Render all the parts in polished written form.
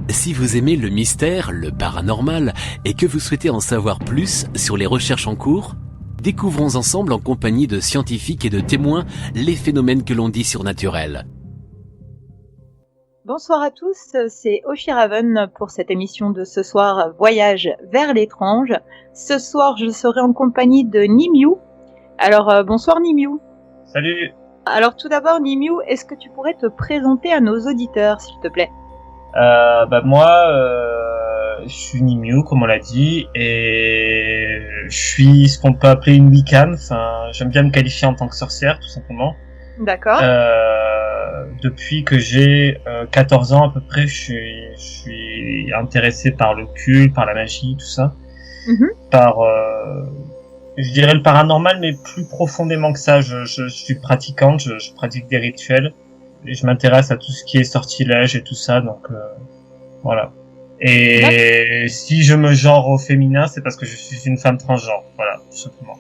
Si vous aimez le mystère, le paranormal, et que vous souhaitez en savoir plus sur les recherches en cours, découvrons ensemble en compagnie de scientifiques et de témoins les phénomènes que l'on dit surnaturels. Bonsoir à tous, c'est Ophiraven pour cette émission de ce soir Voyage vers l'étrange. Ce soir, je serai en compagnie de Nimiu. Alors, bonsoir Nimiu. Salut. Alors tout d'abord Nimiu, est-ce que tu pourrais te présenter à nos auditeurs, s'il te plaît ? Moi, je suis Nimiu, comme on l'a dit, et je suis ce qu'on peut appeler une Wiccan. Enfin, j'aime bien me qualifier en tant que sorcière, tout simplement. D'accord. Depuis que j'ai 14 ans à peu près, je suis intéressé par l'occulte, par la magie, tout ça. Par, je dirais le paranormal, mais plus profondément que ça. Je suis pratiquante, je pratique des rituels. Et je m'intéresse à tout ce qui est sortilège et tout ça, donc voilà. Et si je me genre au féminin, c'est parce que je suis une femme transgenre, voilà, tout simplement.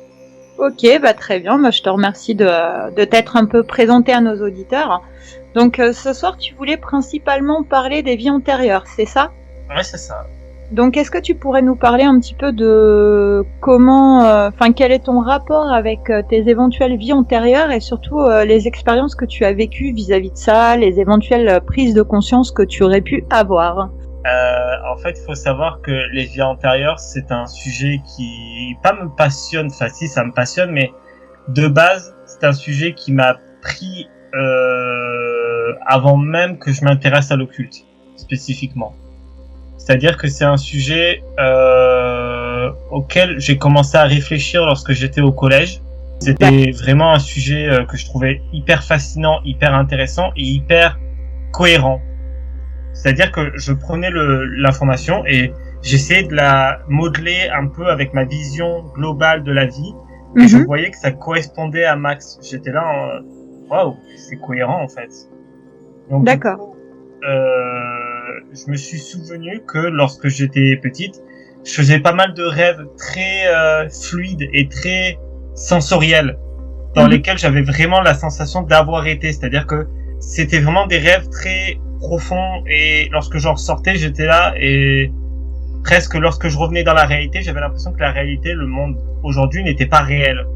Ok, très bien, moi je te remercie de t'être un peu présenté à nos auditeurs. Donc ce soir tu voulais principalement parler des vies antérieures, c'est ça ? Ouais, c'est ça. Donc est-ce que tu pourrais nous parler un petit peu de quel est ton rapport avec tes éventuelles vies antérieures et surtout les expériences que tu as vécues vis-à-vis de ça, les éventuelles prises de conscience que tu aurais pu avoir ? En fait, il faut savoir que les vies antérieures, c'est un sujet qui pas me passionne, enfin si, ça me passionne, mais de base, c'est un sujet qui m'a pris avant même que je m'intéresse à l'occulte, spécifiquement. C'est-à-dire que c'est un sujet auquel j'ai commencé à réfléchir lorsque j'étais au collège. C'était vraiment un sujet que je trouvais hyper fascinant, hyper intéressant et hyper cohérent. C'est-à-dire que je prenais l'information et j'essayais de la modeler un peu avec ma vision globale de la vie. Et je voyais que ça correspondait à max. J'étais là waouh, c'est cohérent en fait. Donc, d'accord. Je me suis souvenu que lorsque j'étais petite, je faisais pas mal de rêves très fluides et très sensoriels, dans lesquels j'avais vraiment la sensation d'avoir été. C'est-à-dire que c'était vraiment des rêves très profonds et lorsque j'en ressortais, j'étais là et presque lorsque je revenais dans la réalité, j'avais l'impression que la réalité, le monde aujourd'hui n'était pas réel.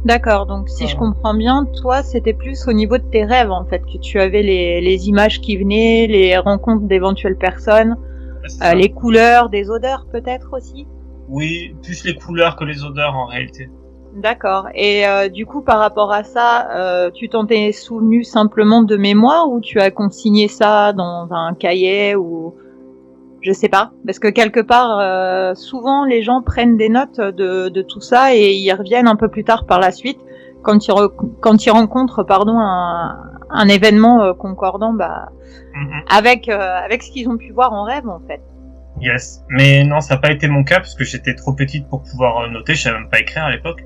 D'accord, donc si je comprends bien, toi c'était plus au niveau de tes rêves en fait, que tu avais les images qui venaient, les rencontres d'éventuelles personnes, les couleurs, des odeurs peut-être aussi ? Oui, plus les couleurs que les odeurs en réalité. D'accord, et du coup par rapport à ça, tu t'en es souvenu simplement de mémoire ou tu as consigné ça dans un cahier ou... Je sais pas, parce que quelque part, souvent les gens prennent des notes de tout ça et y reviennent un peu plus tard par la suite quand ils rencontrent un événement concordant avec ce qu'ils ont pu voir en rêve en fait. Yes, mais non, ça n'a pas été mon cas parce que j'étais trop petite pour pouvoir noter, je savais même pas écrire à l'époque.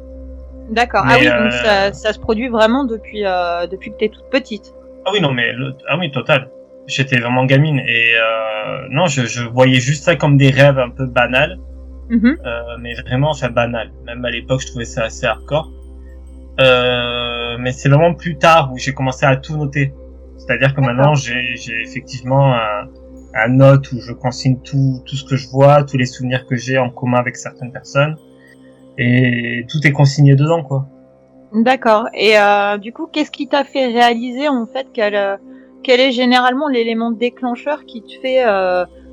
D'accord. Mais, ah oui, donc ça se produit vraiment depuis que t'es toute petite. Ah oui, non, mais total. J'étais vraiment gamine et non, je voyais juste ça comme des rêves un peu banals, mais vraiment banal. Même à l'époque, je trouvais ça assez hardcore. Mais c'est vraiment plus tard où j'ai commencé à tout noter. C'est-à-dire que maintenant, j'ai effectivement un note où je consigne tout ce que je vois, tous les souvenirs que j'ai en commun avec certaines personnes, et tout est consigné dedans, quoi. D'accord. Et du coup, qu'est-ce qui t'a fait réaliser en fait quel est généralement l'élément déclencheur qui te fait,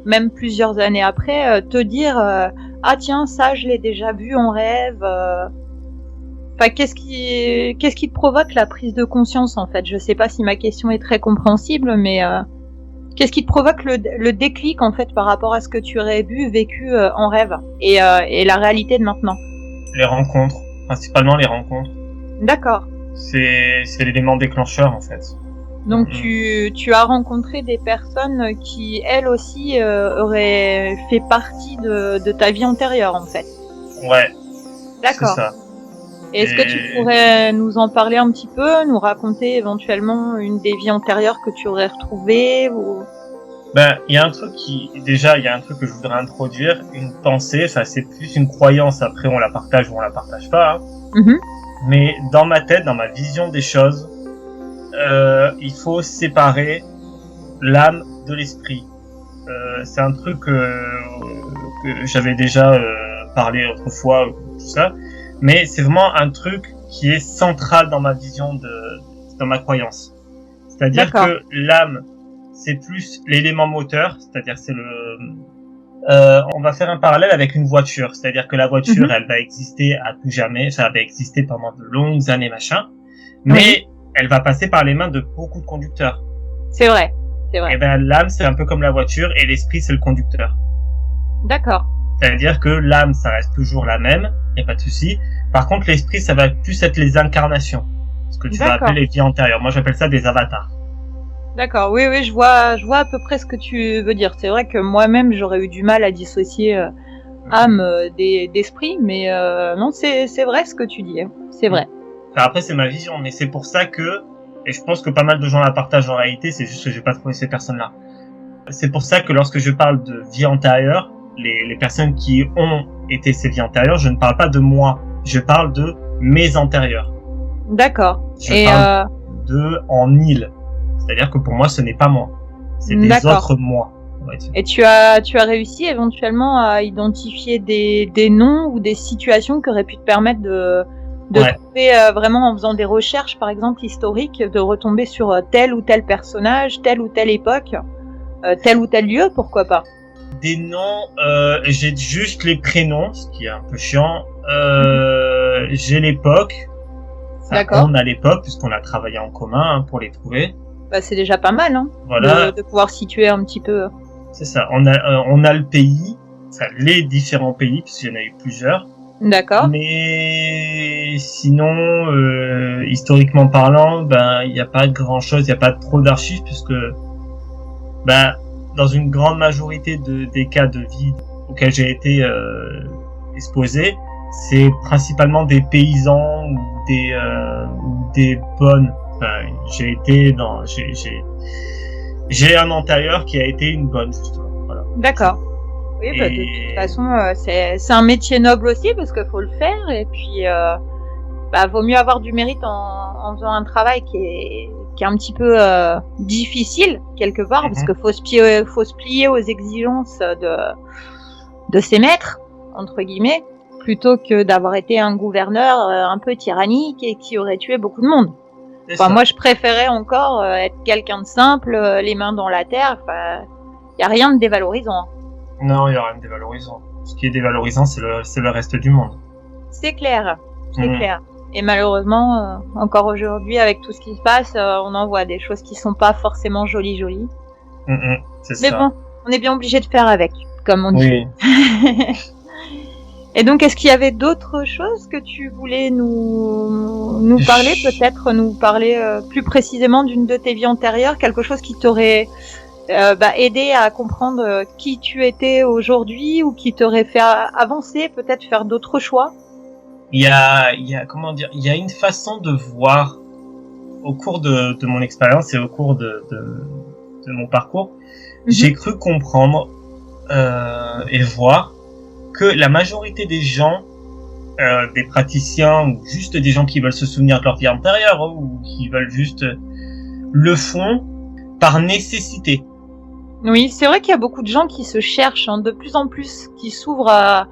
même plusieurs années après, te dire ah tiens, ça je l'ai déjà vu en rêve. Enfin, qu'est-ce qui te provoque la prise de conscience en fait ? Je sais pas si ma question est très compréhensible, mais qu'est-ce qui te provoque le déclic en fait par rapport à ce que tu aurais vécu en rêve et la réalité de maintenant ? Les rencontres, principalement les rencontres. D'accord. C'est l'élément déclencheur en fait. Donc tu as rencontré des personnes qui elles aussi auraient fait partie de ta vie antérieure en fait. Ouais. D'accord. C'est ça. Est-ce que tu pourrais nous en parler un petit peu, nous raconter éventuellement une des vies antérieures que tu aurais retrouvées ou... Il y a un truc que je voudrais introduire, une pensée, ça c'est plus une croyance, après on la partage ou on la partage pas, hein. Mais dans ma tête, dans ma vision des choses, il faut séparer l'âme de l'esprit. c'est un truc que j'avais déjà parlé autrefois, tout ça, mais c'est vraiment un truc qui est central dans ma vision dans ma croyance. C'est-à-dire que l'âme, c'est plus l'élément moteur, c'est-à-dire on va faire un parallèle avec une voiture, c'est-à-dire que la voiture, elle va exister à tout jamais, ça va exister pendant de longues années, machin, mais elle va passer par les mains de beaucoup de conducteurs. C'est vrai. Et ben l'âme, c'est un peu comme la voiture et l'esprit, c'est le conducteur. D'accord. C'est-à-dire que l'âme, ça reste toujours la même, y a pas de souci. Par contre, l'esprit, ça va plus être les incarnations, ce que tu vas appeler les vies antérieures. Moi, j'appelle ça des avatars. D'accord, oui, je vois à peu près ce que tu veux dire. C'est vrai que moi-même, j'aurais eu du mal à dissocier âme d'esprit, mais non, c'est vrai ce que tu dis. C'est vrai. Enfin, après, c'est ma vision, mais c'est pour ça que, et je pense que pas mal de gens la partagent en réalité, c'est juste que j'ai pas trouvé ces personnes-là. C'est pour ça que lorsque je parle de vie antérieure, les personnes qui ont été ces vies antérieures, je ne parle pas de moi, je parle de mes antérieurs. D'accord. Je parle de en île. C'est-à-dire que pour moi, ce n'est pas moi. C'est des autres moi. Et tu as réussi éventuellement à identifier des noms ou des situations qui auraient pu te permettre de trouver vraiment en faisant des recherches, par exemple historiques, de retomber sur tel ou tel personnage, telle ou telle époque, tel ou tel lieu, pourquoi pas? Des noms, j'ai juste les prénoms, ce qui est un peu chiant. J'ai l'époque. D'accord. On a l'époque, puisqu'on a travaillé en commun pour les trouver. Bah, c'est déjà pas mal, hein. Voilà. De pouvoir situer un petit peu. C'est ça. On a le pays, enfin, les différents pays, puisqu'il y en a eu plusieurs. D'accord. Mais sinon, historiquement parlant, ben, il n'y a pas grand chose, il n'y a pas trop d'archives, puisque, ben, dans une grande majorité des cas de vie auxquels j'ai été exposé, c'est principalement des paysans ou des bonnes. Enfin, j'ai un antérieur qui a été une bonne, justement. Voilà. D'accord. Oui, bah, de toute façon, c'est un métier noble aussi parce qu'il faut le faire et puis vaut mieux avoir du mérite en faisant un travail qui est un petit peu difficile quelque part parce qu'il faut se plier aux exigences de ses maîtres entre guillemets plutôt que d'avoir été un gouverneur un peu tyrannique et qui aurait tué beaucoup de monde. Enfin, moi, je préférais encore être quelqu'un de simple, les mains dans la terre. Enfin, y a rien de dévalorisant. Non, il y a rien de dévalorisant. Ce qui est dévalorisant, c'est le reste du monde. C'est clair, clair. Et malheureusement, encore aujourd'hui, avec tout ce qui se passe, on en voit des choses qui sont pas forcément jolies. C'est ça. Mais bon, on est bien obligé de faire avec, comme on dit. Oui. Et donc, est-ce qu'il y avait d'autres choses que tu voulais nous parler, peut-être nous parler plus précisément d'une de tes vies antérieures, quelque chose qui t'aurait aidé à comprendre qui tu étais aujourd'hui ou qui t'aurait fait avancer, peut-être faire d'autres choix? Il y a comment dire, il y a une façon de voir au cours de mon expérience et au cours de mon parcours, j'ai cru comprendre et voir que la majorité des gens, des praticiens ou juste des gens qui veulent se souvenir de leur vie antérieure ou qui veulent juste le font par nécessité. Oui, c'est vrai qu'il y a beaucoup de gens qui se cherchent de plus en plus, qui s'ouvrent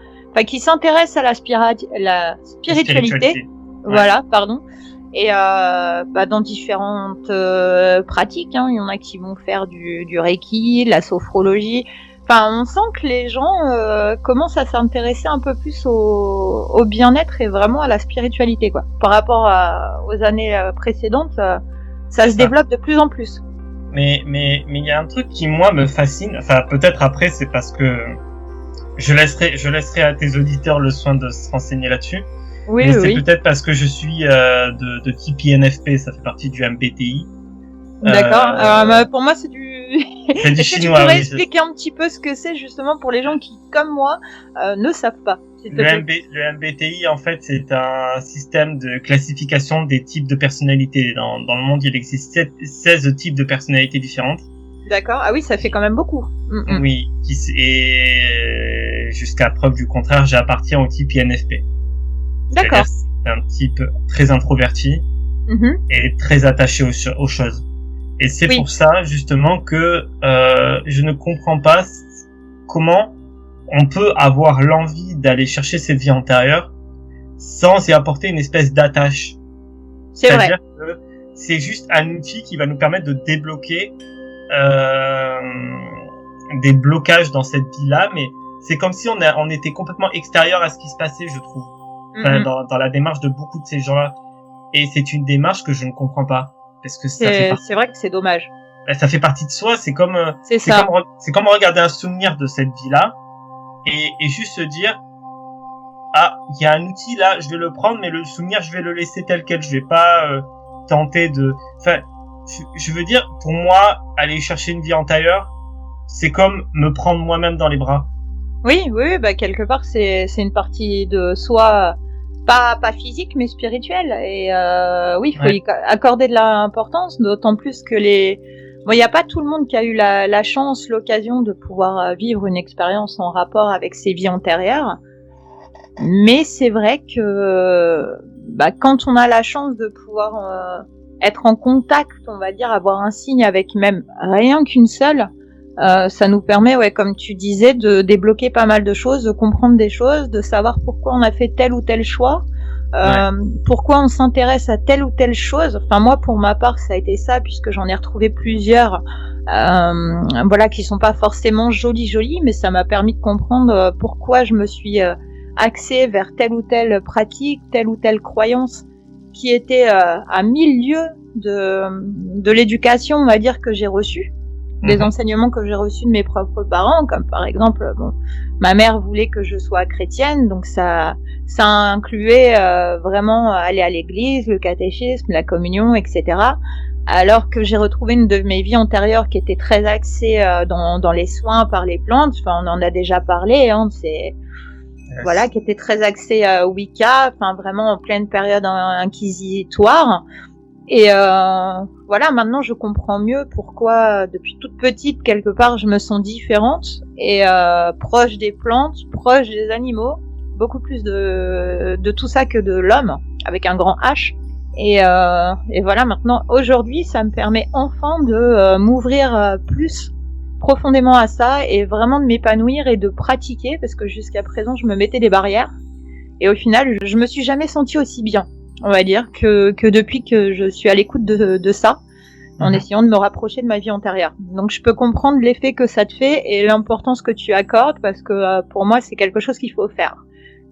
qui s'intéressent à la spiritualité. Ouais. Voilà, pardon. Et dans différentes pratiques, il y en a qui vont faire du reiki, la sophrologie. Enfin, on sent que les gens commencent à s'intéresser un peu plus au bien-être et vraiment à la spiritualité, quoi. Par rapport aux années précédentes, ça se développe de plus en plus. Mais il y a un truc qui moi me fascine. Enfin, peut-être après c'est parce que je laisserai à tes auditeurs le soin de se renseigner là-dessus. Oui, mais c'est peut-être parce que je suis de type INFP, ça fait partie du MBTI. D'accord. Pour moi, c'est du. C'est du Est-ce que chinois. tu pourrais expliquer un petit peu ce que c'est justement pour les gens qui, comme moi, ne savent pas, s'il te plaît. Le MBTI, en fait, c'est un système de classification des types de personnalités. Dans le monde, il existe 16 types de personnalités différentes. D'accord. Ah oui, ça fait quand même beaucoup. Oui. Et jusqu'à preuve du contraire, j'appartiens au type INFP. D'accord. C'est un type très introverti et très attaché aux choses. Et c'est Oui. pour ça, justement, que je ne comprends pas comment on peut avoir l'envie d'aller chercher cette vie antérieure sans y apporter une espèce d'attache. C'est vrai. C'est-à-dire que c'est juste un outil qui va nous permettre de débloquer des blocages dans cette vie-là, mais c'est comme si on était complètement extérieur à ce qui se passait, je trouve. Enfin, dans la démarche de beaucoup de ces gens-là. Et c'est une démarche que je ne comprends pas. Parce que c'est vrai que c'est dommage. Ça fait partie de soi, c'est comme ça. C'est comme regarder un souvenir de cette vie-là et juste se dire, ah, il y a un outil là, je vais le prendre, mais le souvenir, je vais le laisser tel quel, je vais pas tenter de... Enfin, je veux dire, pour moi, aller chercher une vie antérieure, c'est comme me prendre moi-même dans les bras. Oui, bah quelque part c'est une partie de soi, pas physique mais spirituelle. Et oui, il faut y accorder de l'importance, d'autant plus que bon, il n'y a pas tout le monde qui a eu la chance, l'occasion de pouvoir vivre une expérience en rapport avec ses vies antérieures. Mais c'est vrai que quand on a la chance de pouvoir être en contact, on va dire, avoir un signe avec même rien qu'une seule, ça nous permet, comme tu disais, de débloquer pas mal de choses, de comprendre des choses, de savoir pourquoi on a fait tel ou tel choix, pourquoi on s'intéresse à telle ou telle chose. Enfin, moi, pour ma part, ça a été ça, puisque j'en ai retrouvé plusieurs, qui sont pas forcément jolies, mais ça m'a permis de comprendre pourquoi je me suis axée vers telle ou telle pratique, telle ou telle croyance, qui était à 1000 lieues de l'éducation, on va dire, que j'ai reçue. Des enseignements que j'ai reçus de mes propres parents, comme par exemple, ma mère voulait que je sois chrétienne, donc ça incluait vraiment aller à l'église, le catéchisme, la communion, etc. Alors que j'ai retrouvé une de mes vies antérieures qui était très axée dans les soins par les plantes. Enfin, on en a déjà parlé, qui était très axée Wicca, enfin vraiment en pleine période inquisitoire. Et maintenant je comprends mieux pourquoi depuis toute petite quelque part je me sens différente et proche des plantes, proche des animaux, beaucoup plus de tout ça que de l'homme avec un grand H. Et voilà, maintenant aujourd'hui ça me permet enfin de m'ouvrir plus profondément à ça et vraiment de m'épanouir et de pratiquer, parce que jusqu'à présent je me mettais des barrières et au final je me suis jamais sentie aussi bien, on va dire, que depuis que je suis à l'écoute de ça, en essayant de me rapprocher de ma vie antérieure. Donc je peux comprendre l'effet que ça te fait et l'importance que tu accordes, parce que pour moi c'est quelque chose qu'il faut faire.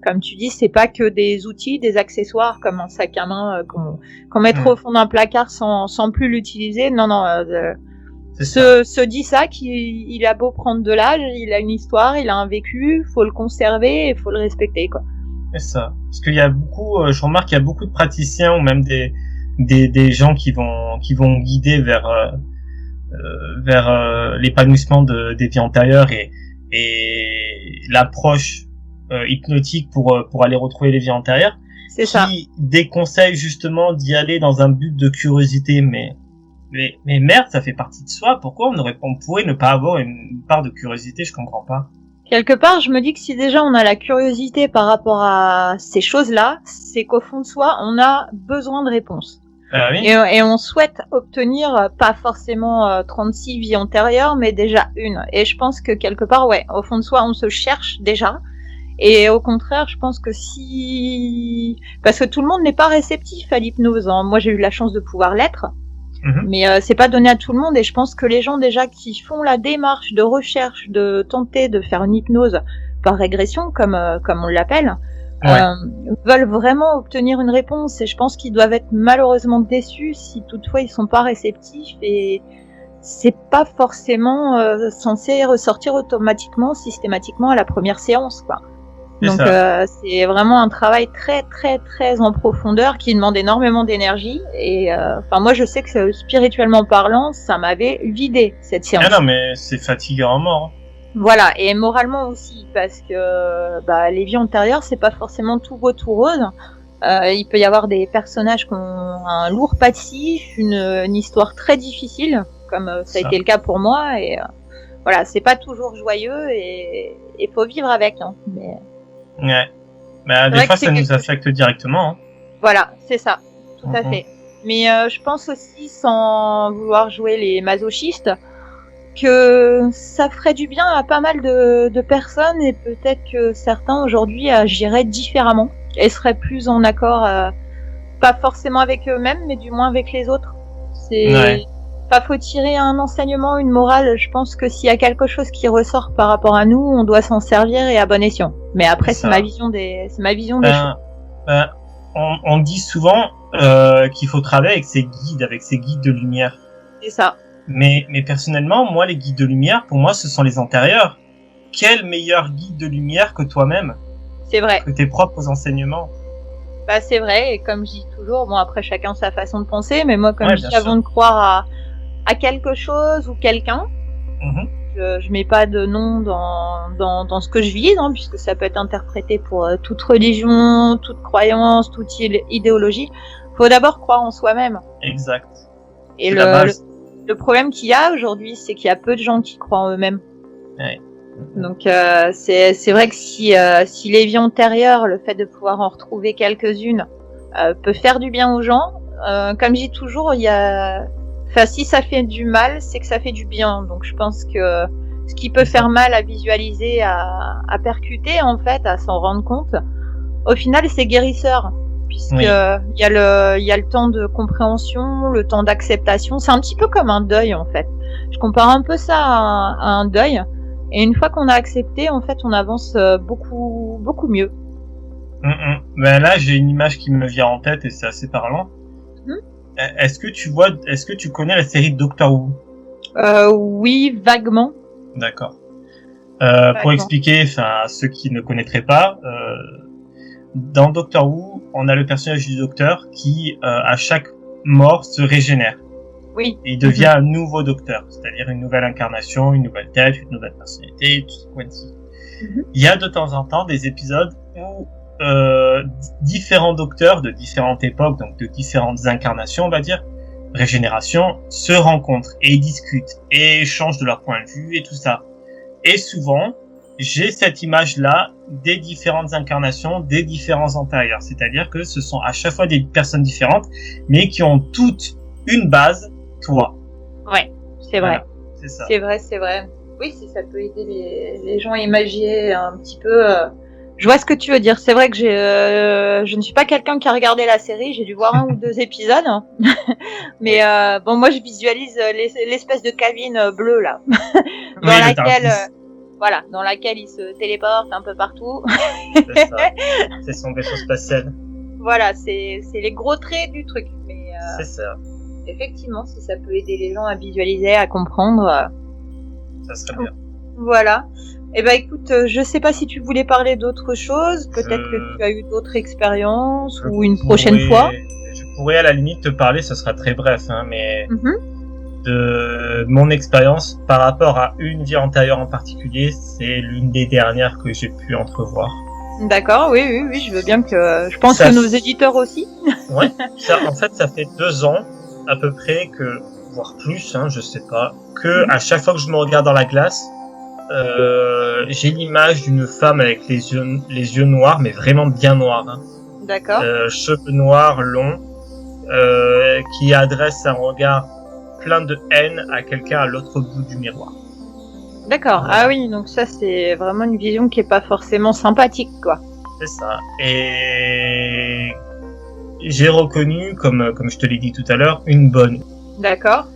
Comme tu dis, c'est pas que des outils, des accessoires comme un sac à main qu'on mettrait au fond d'un placard sans plus l'utiliser. Non, se dit ça qu'il a beau prendre de l'âge, il a une histoire, il a un vécu, faut le conserver et faut le respecter, quoi. C'est ça. Parce qu'il y a beaucoup, je remarque qu'il y a beaucoup de praticiens ou même des gens qui vont guider vers l'épanouissement des vies antérieures et l'approche hypnotique pour aller retrouver les vies antérieures. C'est ça. Qui déconseille justement d'y aller dans un but de curiosité, mais merde, ça fait partie de soi. Pourquoi on pourrait ne pas avoir une part de curiosité? Je comprends pas. Quelque part, je me dis que si déjà on a la curiosité par rapport à ces choses-là, c'est qu'au fond de soi, on a besoin de réponses. Oui. Et on souhaite obtenir pas forcément 36 vies antérieures, mais déjà une. Et je pense que quelque part, au fond de soi, on se cherche déjà. Et au contraire, je pense que parce que tout le monde n'est pas réceptif à l'hypnose, hein. Moi, j'ai eu la chance de pouvoir l'être. Mais c'est pas donné à tout le monde, et je pense que les gens déjà qui font la démarche de recherche, de tenter de faire une hypnose par régression, comme on l'appelle, veulent vraiment obtenir une réponse, et je pense qu'ils doivent être malheureusement déçus si toutefois ils sont pas réceptifs, et c'est pas forcément censé ressortir automatiquement, systématiquement à la première séance, quoi. Donc c'est vraiment un travail très très très en profondeur qui demande énormément d'énergie, et moi je sais que spirituellement parlant ça m'avait vidé cette séance. Ah non, mais c'est fatigant à mort. Voilà, et moralement aussi, parce que les vies antérieures c'est pas forcément tout beau tout rose. Il peut y avoir des personnages qui ont un lourd passif, une histoire très difficile, comme ça a été le cas pour moi, et voilà, c'est pas toujours joyeux, et faut vivre avec, hein. Mais ouais. Des fois, ça nous affecte directement, hein. Voilà, c'est ça, tout à fait. Mais je pense aussi, sans vouloir jouer les masochistes, que ça ferait du bien à pas mal de personnes et peut-être que certains aujourd'hui agiraient différemment et seraient plus en accord, pas forcément avec eux-mêmes, mais du moins avec les autres. Pas faut tirer un enseignement, une morale. Je pense que s'il y a quelque chose qui ressort par rapport à nous, on doit s'en servir et à bon escient. Mais après, c'est ma vision des choses. On dit souvent qu'il faut travailler avec ses guides de lumière. C'est ça. Mais personnellement, moi, les guides de lumière, pour moi, ce sont les antérieurs. Quel meilleur guide de lumière que toi-même? C'est vrai. Que tes propres enseignements. Bah, c'est vrai, et comme je dis toujours, bon, après, chacun sa façon de penser, mais moi, comme je dis, avant de croire à quelque chose ou quelqu'un, je mets pas de nom dans ce que je vis, hein, puisque ça peut être interprété pour toute religion, toute croyance, toute idéologie. Faut d'abord croire en soi-même. Exact. Et le problème qu'il y a aujourd'hui, c'est qu'il y a peu de gens qui croient en eux-mêmes. Ouais. Donc c'est vrai que si les vies antérieures, le fait de pouvoir en retrouver quelques-unes, peut faire du bien aux gens, comme je dis toujours, si ça fait du mal, c'est que ça fait du bien. Donc je pense que ce qui peut faire mal à visualiser, à percuter en fait, à s'en rendre compte, au final c'est guérisseur. Puisque il y a le temps de compréhension, le temps d'acceptation. C'est un petit peu comme un deuil en fait. Je compare un peu ça à un deuil. Et une fois qu'on a accepté, en fait, on avance beaucoup mieux. Ben là, j'ai une image qui me vient en tête et c'est assez parlant. Est-ce que tu connais la série Doctor Who? Oui, vaguement. D'accord. Pour expliquer, à ceux qui ne connaîtraient pas, dans Doctor Who, on a le personnage du docteur qui, à chaque mort, se régénère. Oui. Et il devient un nouveau docteur, c'est-à-dire une nouvelle incarnation, une nouvelle tête, une nouvelle personnalité, tout ce qu'on dit. Il y a de temps en temps des épisodes où différents docteurs de différentes époques, donc de différentes incarnations, on va dire, régénération, se rencontrent et discutent et échangent de leur point de vue et tout ça. Et souvent, j'ai cette image-là des différentes incarnations, des différents antérieurs. C'est-à-dire que ce sont à chaque fois des personnes différentes, mais qui ont toutes une base, toi. Ouais, c'est vrai. Voilà, c'est ça. C'est vrai. Oui, si ça peut aider les gens à imaginer un petit peu. Je vois ce que tu veux dire. C'est vrai que je ne suis pas quelqu'un qui a regardé la série. J'ai dû voir 1 ou 2 épisodes. Hein. Mais bon, moi, je visualise l'espèce de cabine bleue là, dans laquelle il se téléporte un peu partout. C'est ça. C'est son vaisseau spatial. Voilà, c'est les gros traits du truc. Mais c'est ça. Effectivement, si ça peut aider les gens à visualiser, à comprendre. Ça serait bien. Voilà. Eh ben écoute, je sais pas si tu voulais parler d'autre chose. Peut-être que tu as eu d'autres expériences ou une prochaine fois. Je pourrais à la limite te parler, ce sera très bref, hein, mais de mon expérience par rapport à une vie antérieure en particulier, c'est l'une des dernières que j'ai pu entrevoir. D'accord, oui, je veux bien que. Je pense que nos éditeurs aussi. Ouais. En fait, ça fait 2 ans à peu près voire plus, hein, je sais pas, que à chaque fois que je me regarde dans la glace, j'ai l'image d'une femme avec les yeux noirs, mais vraiment bien noirs. Hein. D'accord. Cheveux noirs, longs, qui adresse un regard plein de haine à quelqu'un à l'autre bout du miroir. D'accord. Voilà. Ah oui, donc ça c'est vraiment une vision qui est pas forcément sympathique, quoi. C'est ça. Et j'ai reconnu, comme je te l'ai dit tout à l'heure, une bonne. D'accord.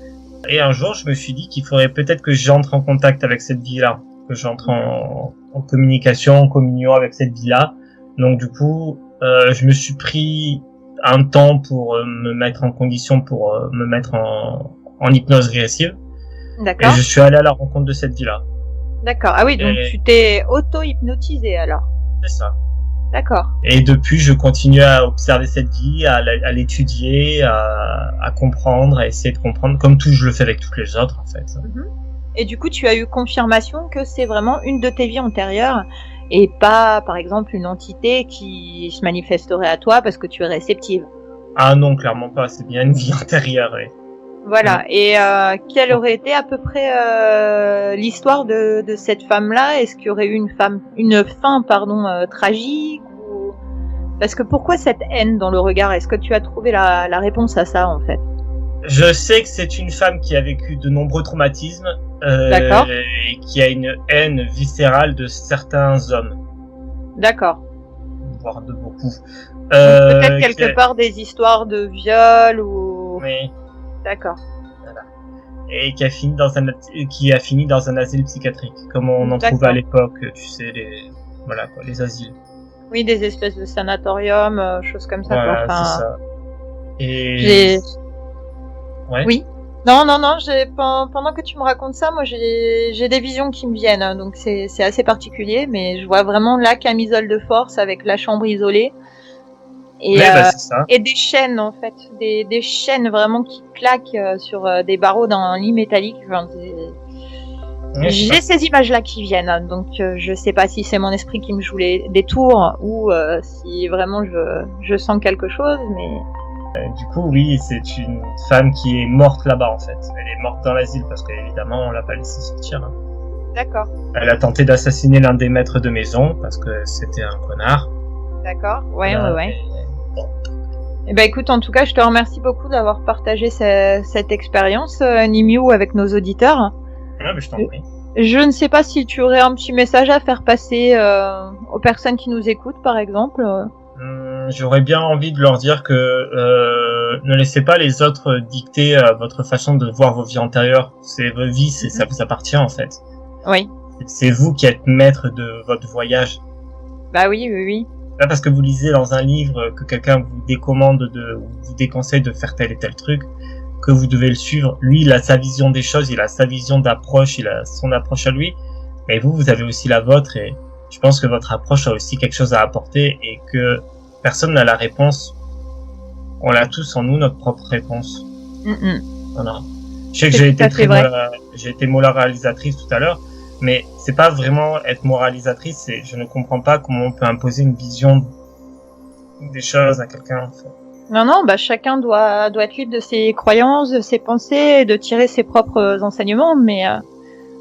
Et un jour, je me suis dit qu'il faudrait peut-être que j'entre en contact avec cette vie-là, que j'entre en communication, en communion avec cette vie-là. Donc du coup, je me suis pris un temps pour me mettre en condition, pour me mettre en hypnose régressive. D'accord. Et je suis allé à la rencontre de cette vie-là. D'accord. Ah oui, donc tu t'es auto-hypnotisé alors. C'est ça. D'accord. Et depuis, je continue à observer cette vie, à l'étudier, à comprendre, à essayer de comprendre, comme tout, je le fais avec toutes les autres, en fait. Et du coup, tu as eu confirmation que c'est vraiment une de tes vies antérieures et pas, par exemple, une entité qui se manifesterait à toi parce que tu es réceptive. Ah non, clairement pas. C'est bien une vie antérieure, oui. Voilà. Et quelle aurait été à peu près l'histoire de cette femme-là? Est-ce qu'il y aurait eu une fin, tragique Parce que pourquoi cette haine dans le regard? Est-ce que tu as trouvé la réponse à ça, en fait? Je sais que c'est une femme qui a vécu de nombreux traumatismes, D'accord. et qui a une haine viscérale de certains hommes. D'accord. Voire de beaucoup. Peut-être quelque part des histoires de viol ou... Oui. D'accord. Voilà. Et qui a fini dans un asile psychiatrique, comme on en trouvait à l'époque, tu sais, les asiles. Oui, des espèces de sanatoriums, choses comme ça. Voilà, quoi. Enfin, c'est ça. Et... Ouais. Oui. Non, pendant que tu me racontes ça, moi j'ai des visions qui me viennent, hein, donc c'est assez particulier, mais je vois vraiment la camisole de force avec la chambre isolée et, c'est ça. Et des chaînes en fait, des chaînes vraiment qui claquent sur des barreaux d'un lit métallique. Enfin, j'ai ces images-là qui viennent, hein, donc je sais pas si c'est mon esprit qui me joue des tours ou si vraiment je sens quelque chose, mais... Du coup, oui, c'est une femme qui est morte là-bas, en fait. Elle est morte dans l'asile parce qu'évidemment, on l'a pas laissée sortir. Hein. D'accord. Elle a tenté d'assassiner l'un des maîtres de maison parce que c'était un connard. D'accord, ouais. Bon. Eh ben, écoute, en tout cas, je te remercie beaucoup d'avoir partagé cette expérience, Nimiou, avec nos auditeurs. Ah, mais je t'en prie. Je ne sais pas si tu aurais un petit message à faire passer aux personnes qui nous écoutent, par exemple. J'aurais bien envie de leur dire que ne laissez pas les autres dicter votre façon de voir vos vies antérieures. C'est vos vies, ça vous appartient en fait. Oui. C'est vous qui êtes maître de votre voyage. Bah oui. Pas parce que vous lisez dans un livre que quelqu'un vous décommande ou vous déconseille de faire tel et tel truc que vous devez le suivre. Lui, il a sa vision des choses, il a sa vision d'approche, il a son approche à lui. Mais vous avez aussi la vôtre et je pense que votre approche a aussi quelque chose à apporter et que personne n'a la réponse. On l'a tous en nous, notre propre réponse. Voilà. Je sais que j'ai été moralisatrice tout à l'heure, mais c'est pas vraiment être moralisatrice, je ne comprends pas comment on peut imposer une vision des choses à quelqu'un. En fait. Non, bah chacun doit être libre de ses croyances, de ses pensées, et de tirer ses propres enseignements, mais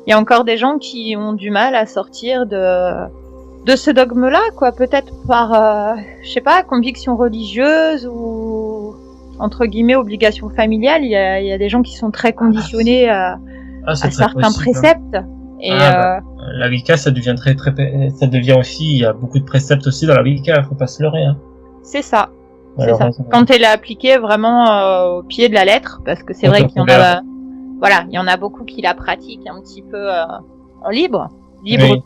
il y a encore des gens qui ont du mal à sortir de ce dogme-là, quoi, peut-être par, je sais pas, conviction religieuse ou entre guillemets obligation familiale. Il y a des gens qui sont très conditionnés à certains préceptes. Et la Wicca, ça devient ça devient aussi, il y a beaucoup de préceptes aussi dans la Wicca, faut pas se leurrer. Hein. C'est ça. Quand elle est appliquée vraiment au pied de la lettre, parce que c'est vrai qu'il y en a, voilà, il y en a beaucoup qui la pratiquent un petit peu en libre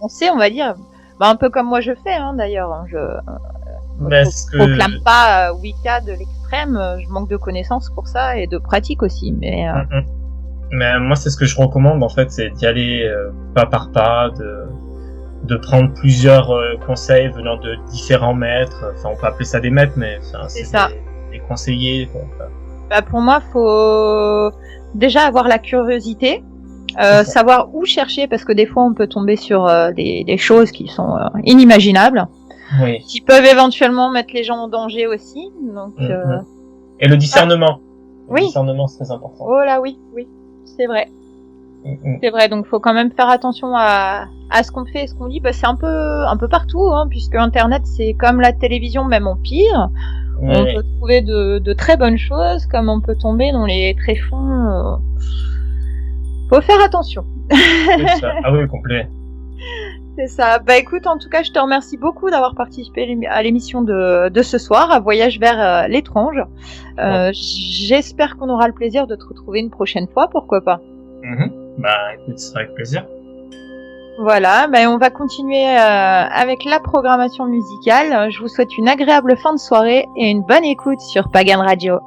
pensée, on va dire. Bah, un peu comme moi je fais, hein, d'ailleurs. Je proclame pas Wicca de l'extrême. Je manque de connaissances pour ça et de pratique aussi. Mais moi, c'est ce que je recommande en fait, c'est d'y aller pas par pas, de prendre plusieurs conseils venant de différents maîtres. Enfin, on peut appeler ça des maîtres, mais c'est ça. Des conseillers. Bah, pour moi, faut déjà avoir la curiosité. Savoir où chercher parce que des fois on peut tomber sur des choses qui sont inimaginables, qui peuvent éventuellement mettre les gens en danger aussi. Donc, Et le discernement. Le discernement, c'est très important. Oh là oui, c'est vrai. C'est vrai, donc faut quand même faire attention à ce qu'on fait et ce qu'on lit. Bah, c'est un peu partout, hein, puisque Internet c'est comme la télévision, même en pire. On peut trouver de très bonnes choses, comme on peut tomber dans les tréfonds. Faut faire attention. C'est ça. Ah oui, complet. C'est ça. Bah écoute, en tout cas, je te remercie beaucoup d'avoir participé à l'émission de ce soir, à Voyage vers l'étrange. J'espère qu'on aura le plaisir de te retrouver une prochaine fois, pourquoi pas. Bah écoute, ce sera avec plaisir. Voilà, bah on va continuer avec la programmation musicale. Je vous souhaite une agréable fin de soirée et une bonne écoute sur Pagan Radio.